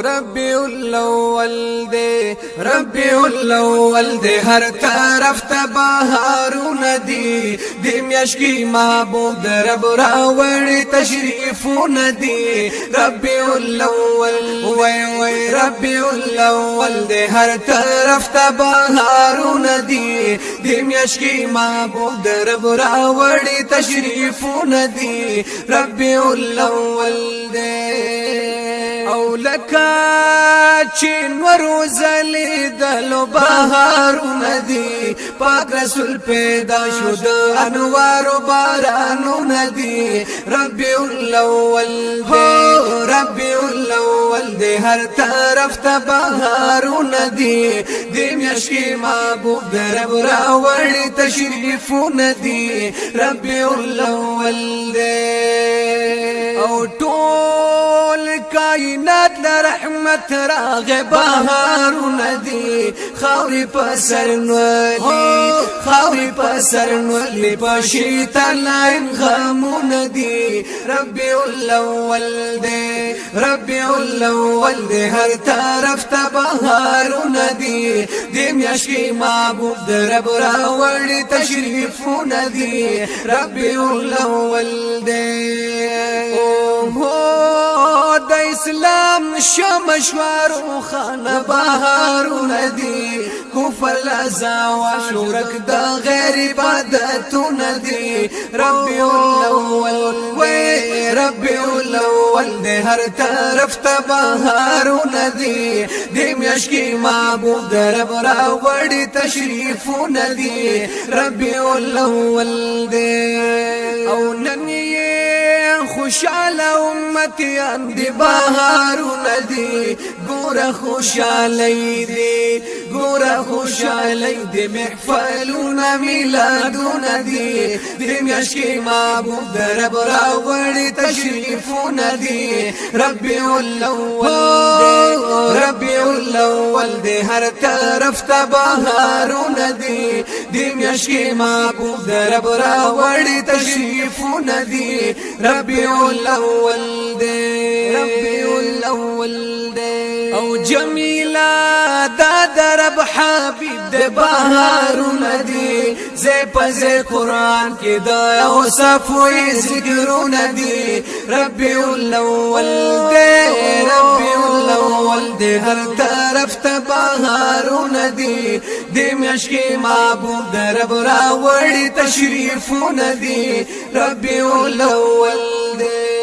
ربيع الاول دے ربيع الاول دے ہر طرف ته بهارونه دي د میاشکی محبوب د رب راوړي تشریفونه دي ربيع الاول وای ربيع الاول دے هر طرف ته بهارونه دي د میاشکی محبوب د رب راوړي تشریفونه دي ربيع الاول دے او لکا چین وروزلی دلو بهارونه دي پاک رسول پیدا شد انوار بارانونه دي ربيع الاول دي ربيع الاول دي هر طرف ته بهارونه دي د میاشکی محبوب د رب راوړي تشریفونه دي ربيع الاول دي او ټول کائنات لرحمت راغ بهارونه دي خاوري پسر نولي خاوري پسر نولي پشیطان لاین غمونه دي ربيع الاول دي ربيع الاول دي هر طرف ته بهارونه دي د میاشکی محبوب د رب راوړي تشریفونه دي ربيع الاول دي د اسلام شمشوار خانه بهارونه دي کفر لزا و شرک د غیر عبادتونه دي ربيع الاول وای ربيع الاول دي هر طرف ته بهارونه دي د میاشکی محبوب د رب راوړي تشریفونه دي ربيع الاول دي او نن خوشاله امتیان دی بهارونه دي ګوره خوشاله دي ګوره خوشاله دي محفلونه میلادونه دي د میاشکی محبوب د رب راوړي تشریفونه دي ربيع الاول ربيع الاول دي هر طرف ته بهارونه دي د میاشکی محبوب د رب راوړي تشریفونه دي ربيع الاول دي ربيع الاول دي او جميلة دا درب حبيب دي بهارونه دي زي پزي قرآن كي دا اوصف وي ذكرونه دي ربيع الاول دي ربيع الاول دي هر طرف ته بهارونه دي د میاشکی محبوب د رب راوړي تشریفونه دي ربيع الاول دي